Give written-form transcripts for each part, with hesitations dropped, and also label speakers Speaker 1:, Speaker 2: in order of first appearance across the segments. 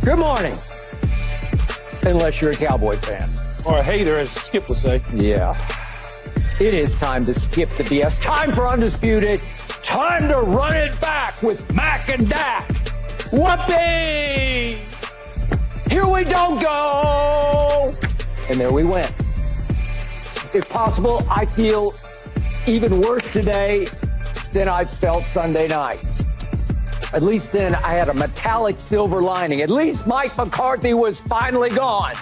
Speaker 1: Good morning. Unless you're a Cowboy fan.
Speaker 2: Or a hater, as Skip would say.
Speaker 1: Yeah. It is time to skip the BS. Time for Undisputed. Time to run it back with Mac and Dak. Whoopee! Here we don't go! And there we went. If possible, I feel even worse today than I felt Sunday night. At least then I had a metallic silver lining. At least Mike McCarthy was finally gone.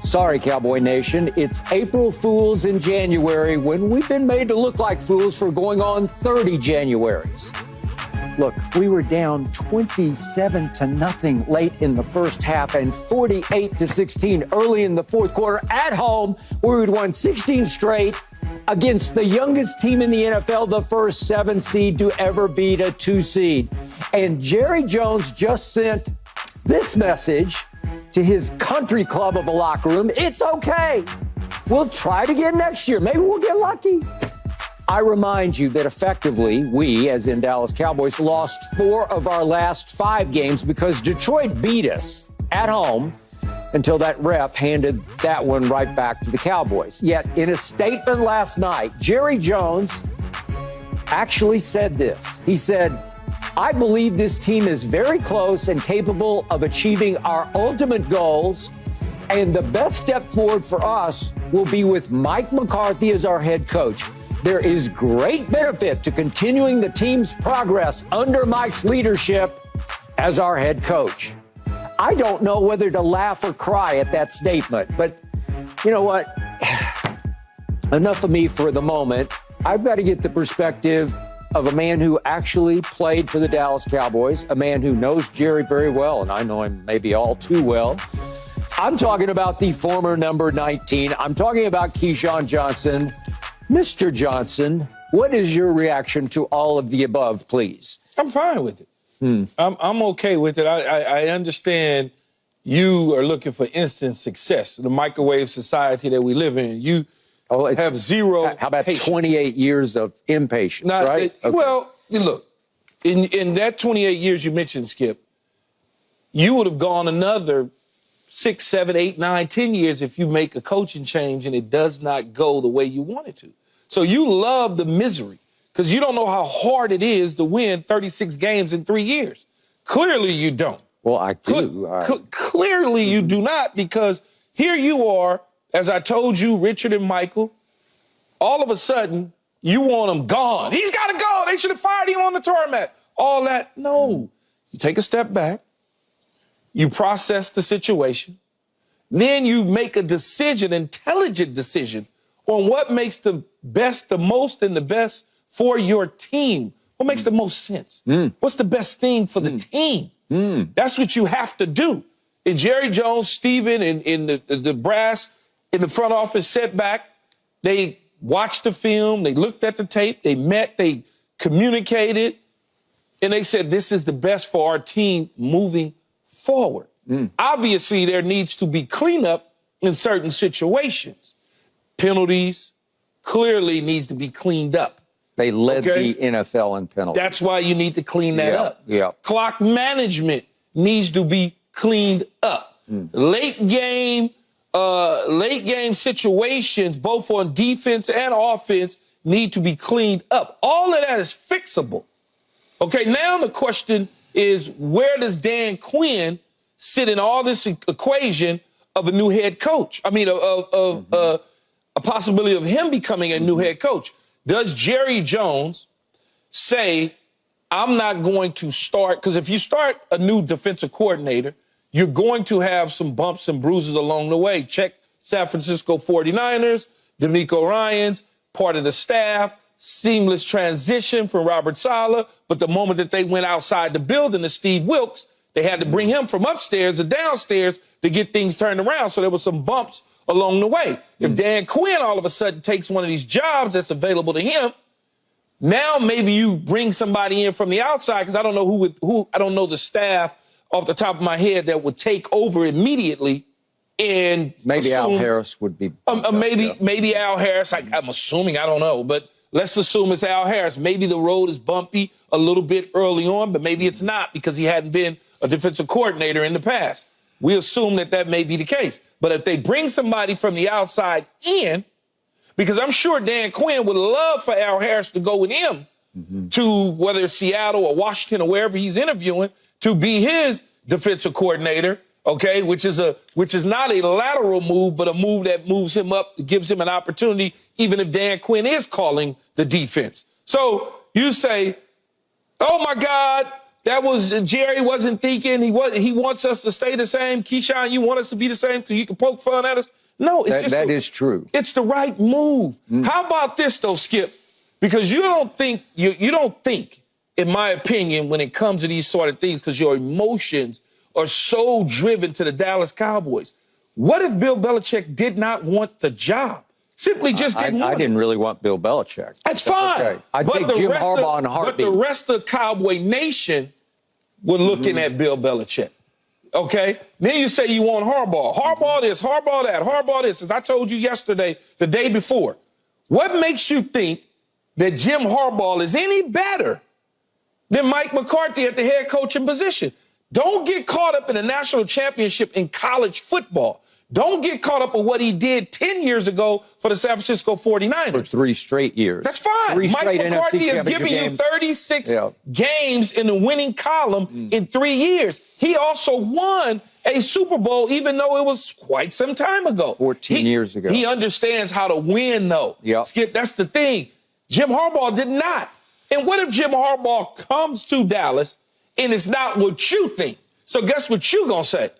Speaker 1: Sorry, Cowboy Nation. It's April Fools in January when we've been made to look like fools for going on 30 Januaries. Look, we were down 27-0 late in the first half and 48-16 early in the fourth quarter at home, where we'd won 16 straight against the youngest team in the NFL, the first 7 seed to ever beat a 2 seed. And Jerry Jones just sent this message to his country club of a locker room. It's okay. We'll try it again next year. Maybe we'll get lucky. I remind you that effectively we, as in Dallas Cowboys, lost 4 of our last 5 games because Detroit beat us at home until that ref handed that one right back to the Cowboys. Yet in a statement last night, Jerry Jones actually said this. He said, I believe this team is very close and capable of achieving our ultimate goals, and the best step forward for us will be with Mike McCarthy as our head coach. There is great benefit to continuing the team's progress under Mike's leadership as our head coach. I don't know whether to laugh or cry at that statement, but you know what? Enough of me for the moment. I've got to get the perspective of a man who actually played for the Dallas Cowboys, a man who knows Jerry very well, and I know him maybe all too well. I'm talking about the former number 19. I'm talking about Keyshawn Johnson. Mr. Johnson, what is your reaction to all of the above, please?
Speaker 2: I'm fine with it. I'm okay with it. I understand you are looking for instant success. The microwave society that we live in, you have zero.
Speaker 1: How about
Speaker 2: patience.
Speaker 1: 28 years of impatience, right?
Speaker 2: Okay. Well, look, in that 28 years you mentioned, Skip, you would have gone another 6, 7, 8, 9, 10 years if you make a coaching change and it does not go the way you want it to. So you love the misery because you don't know how hard it is to win 36 games in 3 years. Clearly you don't.
Speaker 1: Well, I do.
Speaker 2: Clearly you do not, because here you are, as I told you, Richard and Michael, all of a sudden you want him gone. He's got to go. They should have fired him on the tarmac. All that. No. You take a step back. You process the situation. Then you make a decision, intelligent decision, on what makes the best, the most, and the best for your team. What makes the most sense? What's the best thing for the team? That's what you have to do. And Jerry Jones, Steven, and the brass in the front office sat back. They watched the film. They looked at the tape. They met. They communicated. And they said, this is the best for our team moving forward. Obviously, there needs to be cleanup in certain situations. Penalties clearly needs to be cleaned up.
Speaker 1: They led the NFL in penalties.
Speaker 2: That's why you need to clean that up.
Speaker 1: Yeah.
Speaker 2: Clock management needs to be cleaned up. Late game situations, both on defense and offense, need to be cleaned up. All of that is fixable. Okay, now the question is, where does Dan Quinn sit in all this equation of a new head coach? I mean, a possibility of him becoming a new head coach. Does Jerry Jones say, I'm not going to start, because if you start a new defensive coordinator, you're going to have some bumps and bruises along the way. Check San Francisco 49ers, DeMeco Ryans, part of the staff, seamless transition from Robert Saleh. But the moment that they went outside the building to Steve Wilkes, they had to bring him from upstairs to downstairs to get things turned around. So there were some bumps along the way. If Dan Quinn all of a sudden takes one of these jobs that's available to him, now maybe you bring somebody in from the outside, because I don't know who I don't know the staff off the top of my head that would take over immediately. And
Speaker 1: maybe Al Harris would be.
Speaker 2: Maybe Al Harris. I'm assuming, I don't know, but let's assume it's Al Harris. Maybe the road is bumpy a little bit early on, but maybe it's not because he hadn't been a defensive coordinator in the past. We assume that may be the case. But if they bring somebody from the outside in, because I'm sure Dan Quinn would love for Al Harris to go with him to whether it's Seattle or Washington or wherever he's interviewing to be his defensive coordinator, okay, which is not a lateral move, but a move that moves him up, gives him an opportunity, even if Dan Quinn is calling the defense. So you say, oh, my God, that was Jerry wasn't thinking. He wants us to stay the same. Keyshawn, you want us to be the same so you can poke fun at us? No,
Speaker 3: that is true.
Speaker 2: It's the right move. How about this, though, Skip? Because you don't think, in my opinion, when it comes to these sort of things, because your emotions are so driven to the Dallas Cowboys. What if Bill Belichick did not want the job? Simply just didn't want it.
Speaker 3: I didn't really want Bill Belichick.
Speaker 2: That's fine.
Speaker 3: Okay. I'd take Jim Harbaugh in a heartbeat.
Speaker 2: But the rest of Cowboy Nation were looking at Bill Belichick. Okay? Then you say you want Harbaugh. Harbaugh this, Harbaugh that, Harbaugh this. As I told you yesterday, the day before, what makes you think that Jim Harbaugh is any better than Mike McCarthy at the head coaching position? Don't get caught up in the national championship in college football. Don't get caught up in what he did 10 years ago for the San Francisco 49ers.
Speaker 3: For 3 straight years.
Speaker 2: That's fine. Mike McCarthy has given you 36 games in the winning column in 3 years. He also won a Super Bowl, even though it was quite some time ago.
Speaker 3: 14 years ago.
Speaker 2: He understands how to win, though.
Speaker 3: Yep.
Speaker 2: Skip, that's the thing. Jim Harbaugh did not. And what if Jim Harbaugh comes to Dallas and it's not what you think? So guess what you gonna say?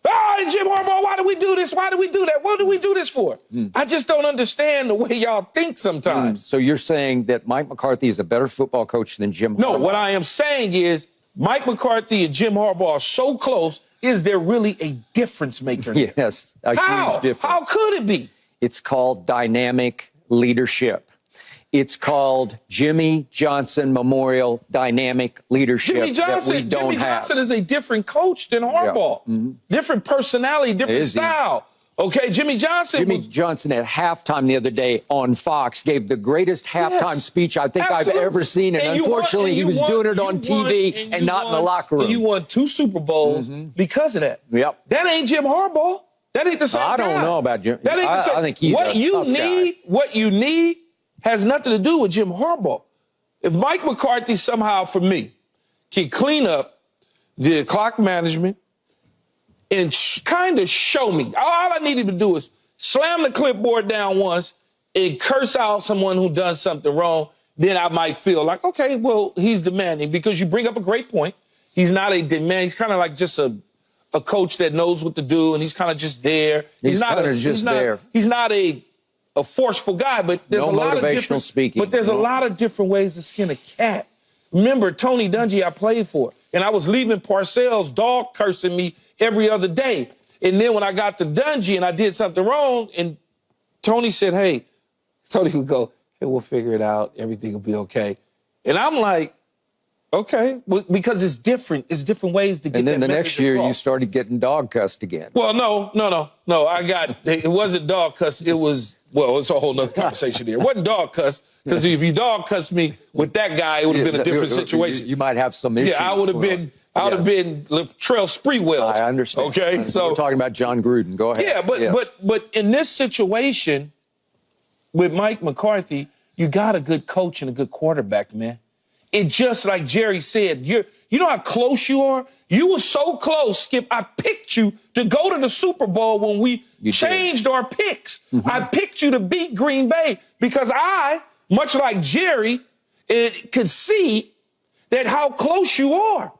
Speaker 2: Oh, Jim Harbaugh, why do we do this? Why do we do that? What do we do this for? I just don't understand the way y'all think sometimes.
Speaker 3: So you're saying that Mike McCarthy is a better football coach than Jim Harbaugh?
Speaker 2: No, what I am saying is Mike McCarthy and Jim Harbaugh are so close. Is there really a difference maker?
Speaker 3: Yes, a huge difference.
Speaker 2: How could it be?
Speaker 3: It's called dynamic leadership. It's called Jimmy Johnson Memorial Dynamic Leadership
Speaker 2: Jimmy Johnson,
Speaker 3: that we don't
Speaker 2: Jimmy Johnson is a different coach than Harbaugh. Different personality, different style. Okay, Jimmy Johnson
Speaker 3: at halftime the other day on Fox gave the greatest halftime speech I think I've ever seen. And unfortunately, he was doing it on TV and not in the locker room.
Speaker 2: You won 2 Super Bowls because of that.
Speaker 3: Yep.
Speaker 2: That ain't Jim Harbaugh. That ain't the same guy.
Speaker 3: I don't know about Jim.
Speaker 2: That ain't the same.
Speaker 3: I think he's a tough guy.
Speaker 2: What you need has nothing to do with Jim Harbaugh. If Mike McCarthy somehow, for me, can clean up the clock management and kind of show me, all I need him to do is slam the clipboard down once and curse out someone who done something wrong, then I might feel like, okay, well, he's demanding, because you bring up a great point. He's not a demand. He's kind of like just a coach that knows what to do, and he's kind of just there. He's not a forceful guy, but there's a lot of different
Speaker 3: speaking.
Speaker 2: But there's a lot of different ways to skin a cat. Remember Tony Dungy I played for, and I was leaving Parcells dog cursing me every other day. And then when I got to Dungy and I did something wrong, and Tony said, hey, Tony would go, hey, we'll figure it out. Everything will be okay. And I'm like, okay, because it's different. It's different ways to get that
Speaker 3: And then the
Speaker 2: message
Speaker 3: next year
Speaker 2: across.
Speaker 3: you started getting dog cussed again.
Speaker 2: Well, no. It wasn't dog cuss. It was, well, it's a whole nother conversation here. It wasn't dog cuss, because if you dog cussed me with that guy, it would have been a different situation.
Speaker 3: You might have some issues.
Speaker 2: Yeah, I would have been Latrell Sprewell.
Speaker 3: I understand.
Speaker 2: Okay, so
Speaker 3: we're talking about John Gruden. Go ahead.
Speaker 2: Yeah, but in this situation with Mike McCarthy, you got a good coach and a good quarterback, man. And just like Jerry said, you know how close you are? You were so close, Skip. I picked you to go to the Super Bowl when we changed our picks. I picked you to beat Green Bay because I, much like Jerry, could see that how close you are.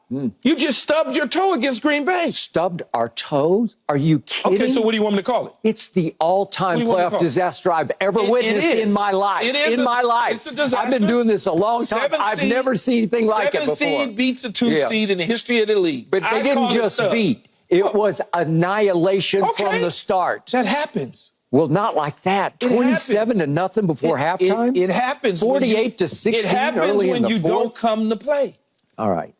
Speaker 2: You just stubbed your toe against Green Bay.
Speaker 3: Stubbed our toes? Are you kidding?
Speaker 2: Okay, so what do you want me to call it?
Speaker 3: It's the all-time playoff disaster I've ever witnessed in my life.
Speaker 2: It's a disaster.
Speaker 3: I've been doing this a long time. I've never seen anything like it before.
Speaker 2: 7 seed beats a 2 seed in the history of the league.
Speaker 3: But they didn't just beat. It was annihilation from the start.
Speaker 2: That happens.
Speaker 3: Well, not like that. 27-0 before halftime?
Speaker 2: It happens.
Speaker 3: 48-16
Speaker 2: It happens
Speaker 3: early in
Speaker 2: when
Speaker 3: the
Speaker 2: you
Speaker 3: fourth?
Speaker 2: don't come to play.
Speaker 3: All right.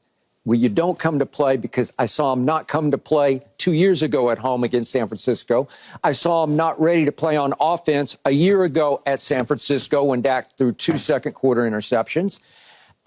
Speaker 3: Well, you don't come to play because I saw him not come to play 2 years ago at home against San Francisco. I saw him not ready to play on offense a year ago at San Francisco when Dak threw 2 second-quarter interceptions.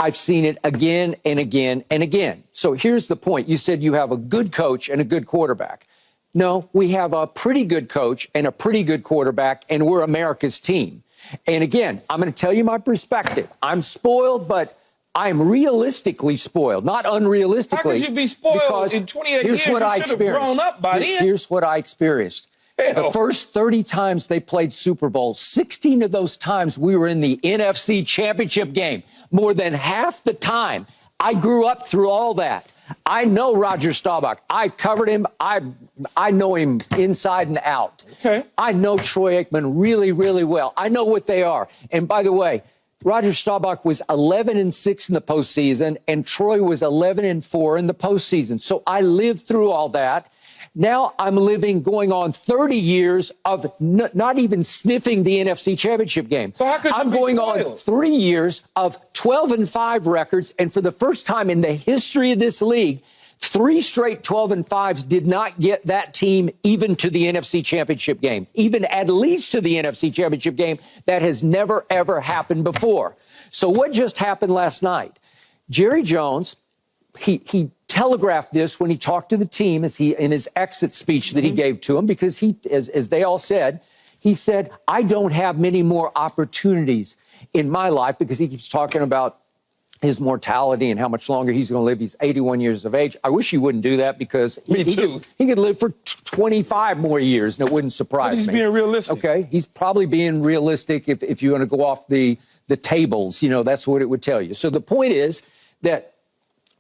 Speaker 3: I've seen it again and again and again. So here's the point. You said you have a good coach and a good quarterback. No, we have a pretty good coach and a pretty good quarterback, and we're America's team. And again, I'm going to tell you my perspective. I'm spoiled, but I'm realistically spoiled, not unrealistically.
Speaker 2: How could you be spoiled in 28 years? You should have grown up by then.
Speaker 3: Here's what I experienced. The first 30 times they played Super Bowl, 16 of those times we were in the NFC Championship game. More than half the time. I grew up through all that. I know Roger Staubach. I covered him. I know him inside and out.
Speaker 2: Okay.
Speaker 3: I know Troy Aikman really, really well. I know what they are. And by the way, Roger Staubach was 11-6 in the postseason, and Troy was 11-4 in the postseason. So I lived through all that. Now I'm living going on 30 years of not even sniffing the NFC Championship game.
Speaker 2: So how could you
Speaker 3: I'm
Speaker 2: be
Speaker 3: going
Speaker 2: spoiled?
Speaker 3: on 3 years of 12-5 records, and for the first time in the history of this league, 3 straight 12-5s did not get that team even to the NFC Championship game, even at least to the NFC Championship game. That has never, ever happened before. So what just happened last night? Jerry Jones, he telegraphed this when he talked to the team in his exit speech that he gave to them, because he, as they all said, he said, I don't have many more opportunities in my life, because he keeps talking about his mortality and how much longer he's going to live. He's 81 years of age. I wish he wouldn't do that, because he could live for 25 more years, and it wouldn't surprise me.
Speaker 2: He's being realistic.
Speaker 3: Okay, he's probably being realistic if you want to go off the tables. You know, that's what it would tell you. So the point is that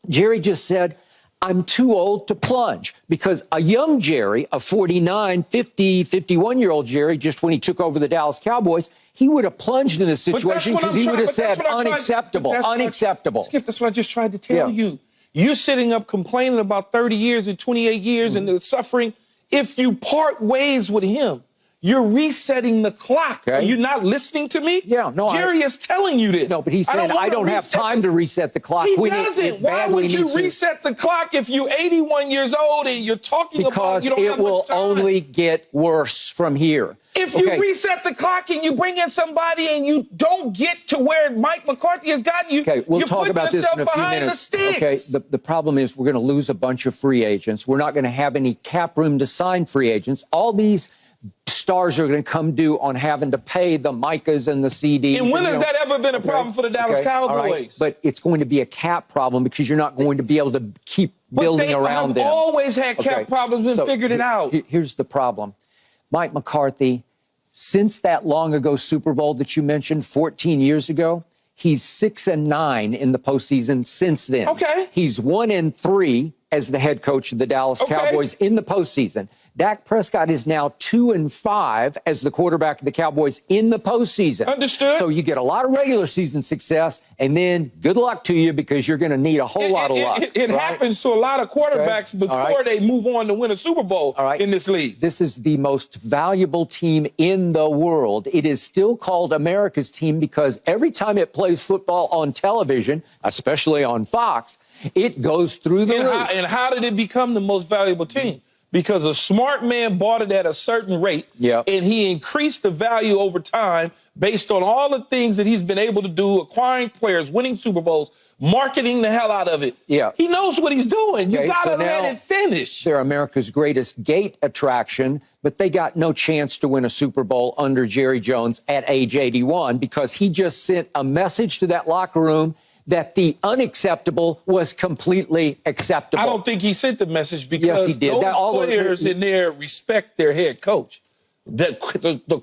Speaker 3: Jerry just said, I'm too old to plunge, because a young Jerry, a 49, 50, 51-year-old Jerry, just when he took over the Dallas Cowboys, he would have plunged in this situation, because he would have said, unacceptable, unacceptable.
Speaker 2: Skip, that's what I just tried to tell you. You're sitting up complaining about 30 years and 28 years and the suffering. If you part ways with him, you're resetting the clock.
Speaker 3: Okay.
Speaker 2: Are you not listening to me?
Speaker 3: Yeah, no.
Speaker 2: Jerry is telling you this.
Speaker 3: No, but he's saying, I don't have time to reset the clock.
Speaker 2: He doesn't. Why would you reset the clock if you're 81 years old and you're talking about you don't have much time?
Speaker 3: Because it will only get worse from here.
Speaker 2: If you reset the clock and you bring in somebody and you don't get to where Mike McCarthy has gotten you,
Speaker 3: we'll talk about this in a few minutes. Okay, the problem is we're going to lose a bunch of free agents. We're not going to have any cap room to sign free agents. All these stars are going to come due on having to pay the Micahs and the CDs.
Speaker 2: And when has that ever been a problem for the Dallas Cowboys?
Speaker 3: Right. But it's going to be a cap problem, because you're not going to be able to keep building around them.
Speaker 2: They've always had cap problems and figured it out.
Speaker 3: Here's the problem. Mike McCarthy, since that long ago Super Bowl that you mentioned, 14 years ago, he's 6-9 in the postseason since then.
Speaker 2: Okay.
Speaker 3: He's 1-3 as the head coach of the Dallas Cowboys in the postseason. Dak Prescott is now 2-5 as the quarterback of the Cowboys in the postseason.
Speaker 2: Understood.
Speaker 3: So you get a lot of regular season success, and then good luck to you, because you're going to need a whole lot of luck.
Speaker 2: It happens to a lot of quarterbacks before they move on to win a Super Bowl in this league.
Speaker 3: This is the most valuable team in the world. It is still called America's team, because every time it plays football on television, especially on Fox, it goes through the roof.
Speaker 2: And how did it become the most valuable team? Because a smart man bought it at a certain rate, and he increased the value over time based on all the things that he's been able to do, acquiring players, winning Super Bowls, marketing the hell out of it.
Speaker 3: Yeah.
Speaker 2: He knows what he's doing. You got to let it finish.
Speaker 3: They're America's greatest gate attraction, but they got no chance to win a Super Bowl under Jerry Jones at age 81, because he just sent a message to that locker room that the unacceptable was completely acceptable.
Speaker 2: I don't think he sent the message, because
Speaker 3: he did.
Speaker 2: Those players in there respect their head coach. The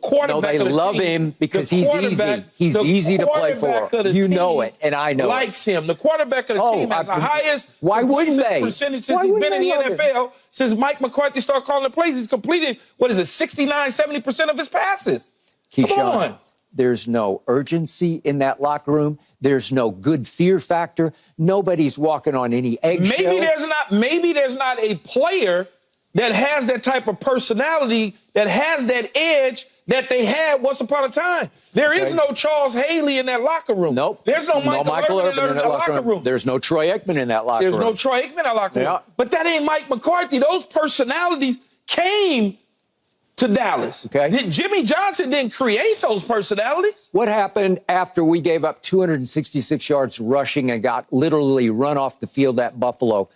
Speaker 2: quarterback.
Speaker 3: No, they love him because he's easy. He's easy to play for. You know it, and I know it.
Speaker 2: Likes him. The quarterback of the team has the highest percentage since he's been in the NFL. Since Mike McCarthy started calling the plays, he's completed, 69, 70% of his passes. Come on.
Speaker 3: There's no urgency in that locker room. There's no good fear factor. Nobody's walking on any eggshells.
Speaker 2: Maybe there's not a player that has that type of personality, that has that edge, that they had once upon a time. There is no Charles Haley in that locker room.
Speaker 3: Nope.
Speaker 2: There's no Michael Irvin in that locker room.
Speaker 3: There's no Troy Aikman in that locker room.
Speaker 2: There's no Troy Aikman in that locker room. But that ain't Mike McCarthy. Those personalities came to Dallas.
Speaker 3: Okay.
Speaker 2: Jimmy Johnson didn't create those personalities.
Speaker 3: What happened after we gave up 266 yards rushing and got literally run off the field at Buffalo?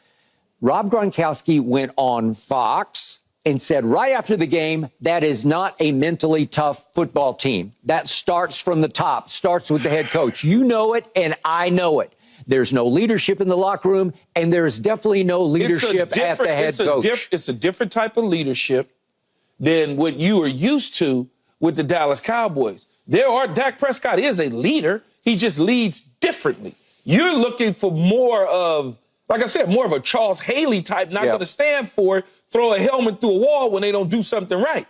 Speaker 3: Rob Gronkowski went on Fox and said right after the game, that is not a mentally tough football team. That starts from the top, starts with the head coach. You know it, and I know it. There's no leadership in the locker room, and there's definitely no leadership at the head coach.
Speaker 2: It's a different type of leadership than what you are used to with the Dallas Cowboys. Dak Prescott is a leader. He just leads differently. You're looking for more of, like I said, more of a Charles Haley type, not going to stand for it, throw a helmet through a wall when they don't do something right.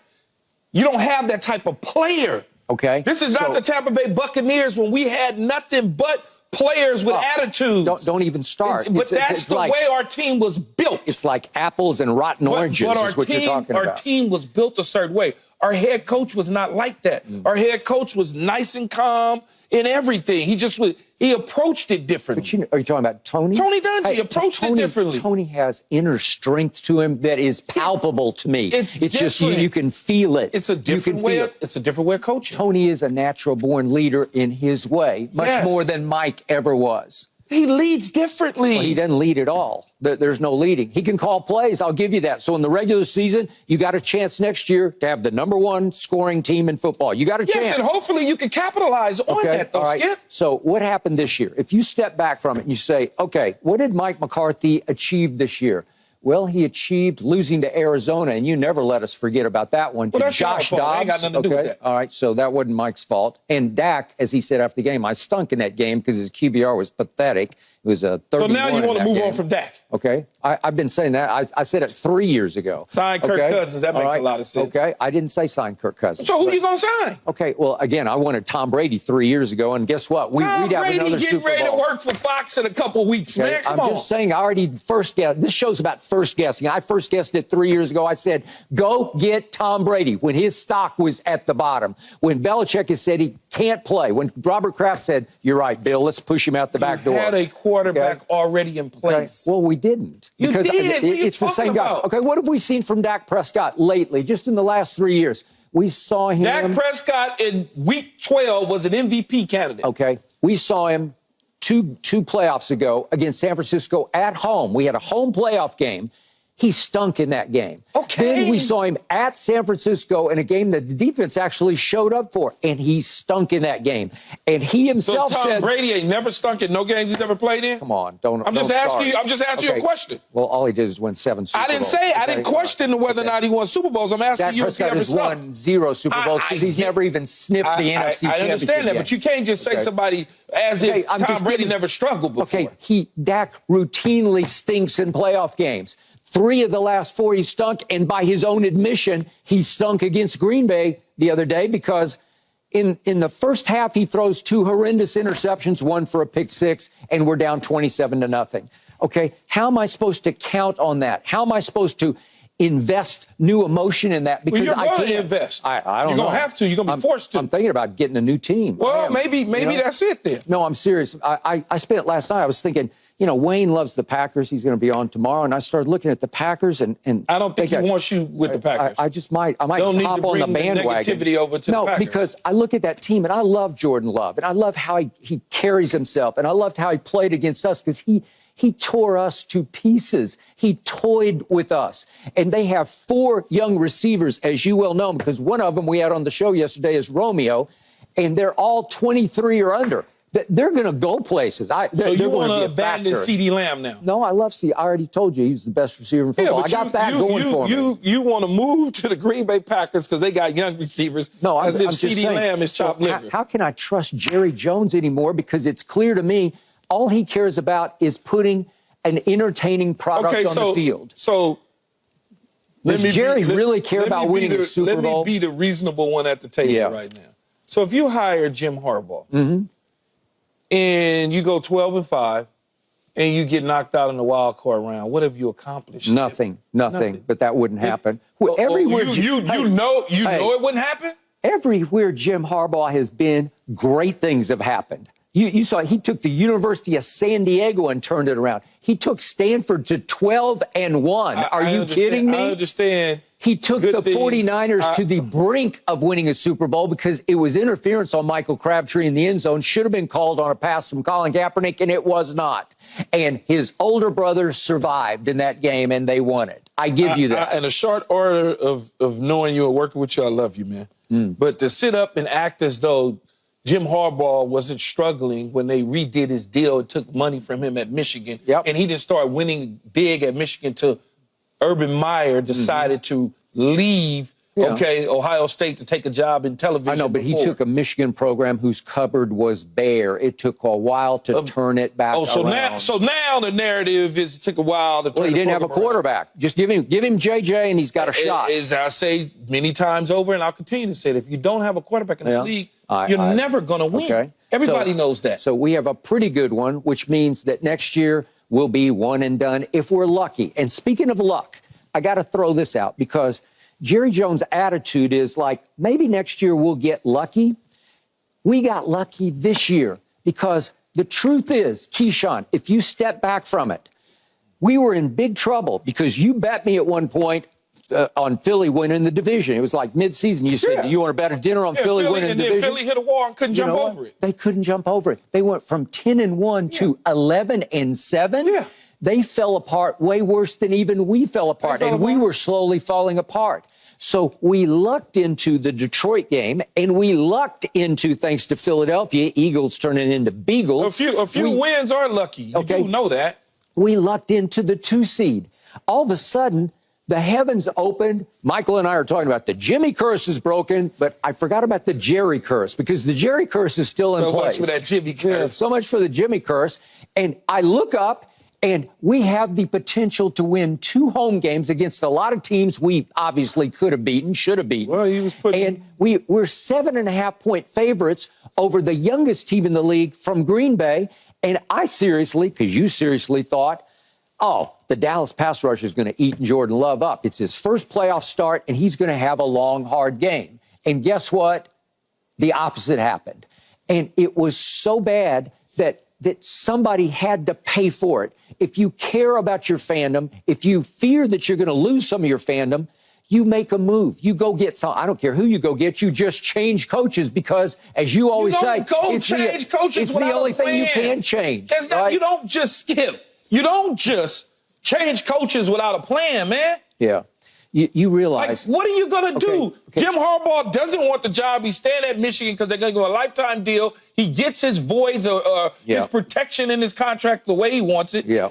Speaker 2: You don't have that type of player.
Speaker 3: Okay.
Speaker 2: This is not the Tampa Bay Buccaneers when we had nothing but players with attitudes.
Speaker 3: Don't even start.
Speaker 2: But that's the way our team was built.
Speaker 3: It's like apples and rotten oranges is what you're talking about.
Speaker 2: Our team was built a certain way. Our head coach was not like that. Our head coach was nice and calm in everything. He approached it differently.
Speaker 3: But are you talking about Tony?
Speaker 2: Tony Dungy approached it differently.
Speaker 3: Tony has inner strength to him that is palpable to me.
Speaker 2: It's
Speaker 3: just you can feel it.
Speaker 2: It's a different way. It's a different way of coaching.
Speaker 3: Tony is a natural-born leader in his way, much more than Mike ever was.
Speaker 2: He leads differently.
Speaker 3: Well, he doesn't lead at all. There's no leading. He can call plays. I'll give you that. So in the regular season, you got a chance next year to have the #1 scoring team in football. You got a chance.
Speaker 2: Yes, and hopefully you can capitalize on that, though, Skip.
Speaker 3: So what happened this year? If you step back from it and you say, okay, what did Mike McCarthy achieve this year? Well, he achieved losing to Arizona, and you never let us forget about that one.
Speaker 2: Well,
Speaker 3: to
Speaker 2: that's
Speaker 3: Josh
Speaker 2: your fault.
Speaker 3: Dobbs.
Speaker 2: Ain't got nothing to do with that.
Speaker 3: All right, so that wasn't Mike's fault. And Dak, as he said after the game, I stunk in that game because his QBR was pathetic. It was a 31.
Speaker 2: So now you want to move on from Dak.
Speaker 3: Okay. I've been saying that. I said it 3 years ago.
Speaker 2: Sign Kirk Cousins. That makes a lot of sense.
Speaker 3: Okay. I didn't say sign Kirk Cousins.
Speaker 2: So who are you going to sign?
Speaker 3: Okay. Well, again, I wanted Tom Brady 3 years ago, and guess what? We'd have another Super Bowl.
Speaker 2: Tom Brady getting ready to work for Fox in a couple weeks, man. Come on.
Speaker 3: I'm just saying, I already first guessed. This show's about first guessing. I first guessed it 3 years ago. I said, go get Tom Brady when his stock was at the bottom. When Belichick has said he can't play. When Robert Kraft said, you're right, Bill, let's push him out the back door.
Speaker 2: You had a quarterback already in place.
Speaker 3: Well, we didn't. Because
Speaker 2: you did.
Speaker 3: It's the same guy. Okay, what have we seen from Dak Prescott lately, just in the last 3 years? We saw him.
Speaker 2: Dak Prescott in week 12 was an MVP candidate.
Speaker 3: Okay. We saw him two playoffs ago against San Francisco at home. We had a home playoff game. He stunk in that game.
Speaker 2: Okay.
Speaker 3: Then we saw him at San Francisco in a game that the defense actually showed up for, and he stunk in that game. And he himself
Speaker 2: said,
Speaker 3: Tom
Speaker 2: Brady ain't never stunk in no games he's ever played in?
Speaker 3: Come on, don't.
Speaker 2: I'm just asking you a question.
Speaker 3: Well, all he did is win 7 Super Bowls.
Speaker 2: I didn't question whether or not he won Super Bowls. I'm asking you if he ever
Speaker 3: has won 0 Super Bowls because he's never even sniffed the NFC Championship.
Speaker 2: I understand that, but you can't just say somebody as if Tom Brady never struggled before.
Speaker 3: Okay, Dak routinely stinks in playoff games. 3 of the last 4 he stunk, and by his own admission, he stunk against Green Bay the other day because in the first half he throws 2 horrendous interceptions, 1 for a pick 6, and we're down 27-0. Okay, how am I supposed to count on that? How am I supposed to invest new emotion in that? Because
Speaker 2: you're
Speaker 3: I can't
Speaker 2: invest.
Speaker 3: I don't know.
Speaker 2: You're going to have to. You're going to be forced to.
Speaker 3: I'm thinking about getting a new team.
Speaker 2: Well, maybe that's it then.
Speaker 3: No, I'm serious. I spent last night, I was thinking, Wayne loves the Packers. He's going to be on tomorrow. And I started looking at the Packers. And
Speaker 2: I don't think he wants you with the Packers.
Speaker 3: I just might. I might hop on the bandwagon.
Speaker 2: Negativity over to the Packers.
Speaker 3: No, because I look at that team, and I love Jordan Love. And I love how he carries himself. And I loved how he played against us because he tore us to pieces. He toyed with us. And they have 4 young receivers, as you well know, because one of them we had on the show yesterday is Romeo. And they're all 23 or under. They're going to go places.
Speaker 2: So you want to abandon CeeDee Lamb now?
Speaker 3: No, I love CeeDee. I already told you he's the best receiver in football. I got that going for me.
Speaker 2: You want to move to the Green Bay Packers because they got young receivers.
Speaker 3: No,
Speaker 2: as if CeeDee Lamb is chopped liver.
Speaker 3: How can I trust Jerry Jones anymore? Because it's clear to me all he cares about is putting an entertaining product on the field.
Speaker 2: So
Speaker 3: does Jerry really care about winning a Super Bowl?
Speaker 2: Let me be the reasonable one at the table right now. So if you hire Jim Harbaugh and you go 12-5 and you get knocked out in the wild card round, what have you accomplished?
Speaker 3: Nothing. But that wouldn't happen.
Speaker 2: You know it wouldn't happen?
Speaker 3: Everywhere Jim Harbaugh has been, great things have happened. You saw he took the University of San Diego and turned it around. He took Stanford to 12-1. Are you kidding me?
Speaker 2: I understand.
Speaker 3: He took the 49ers to the brink of winning a Super Bowl because it was interference on Michael Crabtree in the end zone. Should have been called on a pass from Colin Kaepernick, and it was not. And his older brother survived in that game, and they won it. I give you that.
Speaker 2: In a short order of knowing you and working with you, I love you, man. But to sit up and act as though Jim Harbaugh wasn't struggling when they redid his deal and took money from him at Michigan, and he didn't start winning big at Michigan till Urban Meyer decided to leave, Ohio State to take a job in television.
Speaker 3: I know, but he took a Michigan program whose cupboard was bare. It took a while to turn it back around.
Speaker 2: So now the narrative is it took a while to turn it around.
Speaker 3: He didn't have a quarterback. Just give him JJ and he's got a shot.
Speaker 2: As I say many times over, and I'll continue to say it, if you don't have a quarterback in this league, you're never going to win.
Speaker 3: Okay.
Speaker 2: Everybody knows that.
Speaker 3: So we have a pretty good one, which means that next year we'll be one and done if we're lucky. And speaking of luck, I got to throw this out because Jerry Jones' attitude is like, maybe next year we'll get lucky. We got lucky this year because the truth is, Keyshawn, if you step back from it, we were in big trouble because you bet me at one point on Philly winning the division. It was like midseason. You said, do you want to bet a dinner on Philly winning the division?
Speaker 2: And then Philly hit a wall and couldn't jump over it.
Speaker 3: They couldn't jump over it. They went from 10-1 to 11-7.
Speaker 2: Yeah.
Speaker 3: They fell apart way worse than even we fell apart, and we were slowly falling apart. So we lucked into the Detroit game, and we lucked into, thanks to Philadelphia, Eagles turning into Beagles.
Speaker 2: A few wins are lucky. You do know that.
Speaker 3: We lucked into the 2 seed. All of a sudden, the heavens opened. Michael and I are talking about the Jimmy curse is broken, but I forgot about the Jerry curse because the Jerry curse is still in place.
Speaker 2: So much for that Jimmy curse.
Speaker 3: Yeah, so much for the Jimmy curse. And I look up, and we have the potential to win 2 home games against a lot of teams we obviously could have beaten, should have beaten.
Speaker 2: Well, he was putting...
Speaker 3: And we're 7.5-point favorites over the youngest team in the league from Green Bay. And I seriously, because you seriously thought, oh, the Dallas pass rush is going to eat Jordan Love up. It's his first playoff start, and he's going to have a long, hard game. And guess what? The opposite happened. And it was so bad that somebody had to pay for it. If you care about your fandom, if you fear that you're going to lose some of your fandom, you make a move. You go get some. I don't care who you go get. You just change coaches because, as you always say, it's the only thing you can change. Right?
Speaker 2: You don't just skip. You don't just change coaches without a plan, man.
Speaker 3: Yeah. You realize.
Speaker 2: Like, what are you going to do?
Speaker 3: Okay.
Speaker 2: Jim Harbaugh doesn't want the job. He's staying at Michigan because they're going to go a lifetime deal. He gets his voids or his protection in his contract the way he wants it.
Speaker 3: Yeah.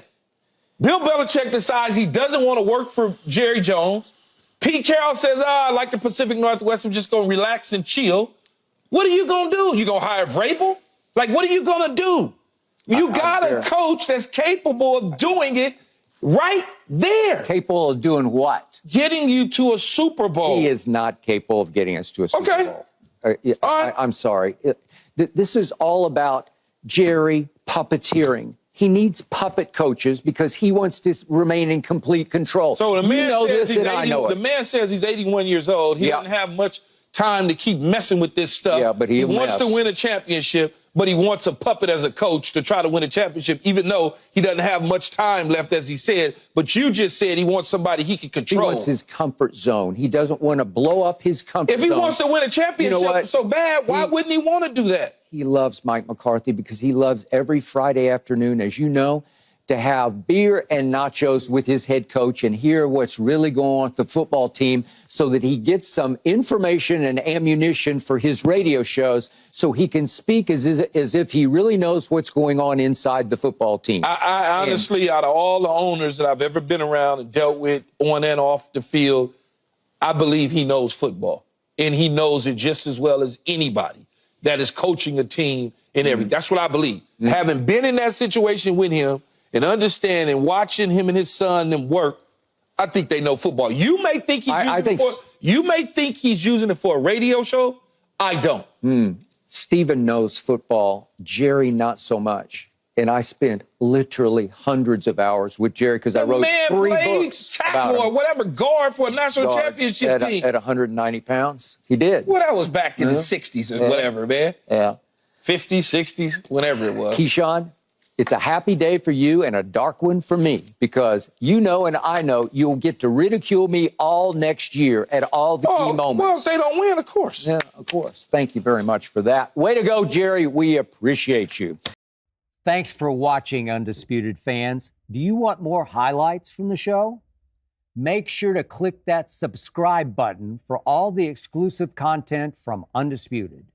Speaker 2: Bill Belichick decides he doesn't want to work for Jerry Jones. Pete Carroll says, I like the Pacific Northwest. I'm just going to relax and chill. What are you going to do? You going to hire Vrabel? Like, what are you going to do? You got a coach that's capable of doing it right there.
Speaker 3: Capable of doing what?
Speaker 2: Getting you to a Super Bowl.
Speaker 3: He is not capable of getting us to a Super Bowl. I'm sorry. This is all about Jerry puppeteering. He needs puppet coaches because he wants to remain in complete control.
Speaker 2: So the man says he's 80,
Speaker 3: I know it.
Speaker 2: The man says he's 81 years old. He doesn't have much time to keep messing with this stuff.
Speaker 3: Yeah, but he
Speaker 2: wants to win a championship, but he wants a puppet as a coach to try to win a championship, even though he doesn't have much time left, as he said. But you just said he wants somebody he can control.
Speaker 3: He wants his comfort zone. He doesn't want to blow up his comfort zone.
Speaker 2: If he wants to win a championship so bad, why wouldn't he want to do that?
Speaker 3: He loves Mike McCarthy because he loves every Friday afternoon, as you know, to have beer and nachos with his head coach and hear what's really going on with the football team so that he gets some information and ammunition for his radio shows so he can speak as if he really knows what's going on inside the football team.
Speaker 2: I honestly, out of all the owners that I've ever been around and dealt with on and off the field, I believe he knows football. And he knows it just as well as anybody that is coaching a team and everything. That's what I believe. Having been in that situation with him, and understanding, watching him and his son them work, I think they know football. You may think he's using it for a radio show. I don't.
Speaker 3: Stephen knows football. Jerry, not so much. And I spent literally hundreds of hours with Jerry because I wrote
Speaker 2: man
Speaker 3: 3
Speaker 2: played
Speaker 3: books
Speaker 2: tackle
Speaker 3: about
Speaker 2: or
Speaker 3: him.
Speaker 2: whatever, guard for a national
Speaker 3: Guard
Speaker 2: championship team.
Speaker 3: At 190 pounds. He did.
Speaker 2: Well, that was back in the 60s or whatever, man.
Speaker 3: Yeah.
Speaker 2: 50s, 60s, whatever it was.
Speaker 3: Keyshawn, it's a happy day for you and a dark one for me because you know and I know you'll get to ridicule me all next year at all the key moments.
Speaker 2: Well, if they don't win, of course.
Speaker 3: Yeah, of course. Thank you very much for that. Way to go, Jerry. We appreciate you. Thanks for watching, Undisputed fans. Do you want more highlights from the show? Make sure to click that subscribe button for all the exclusive content from Undisputed.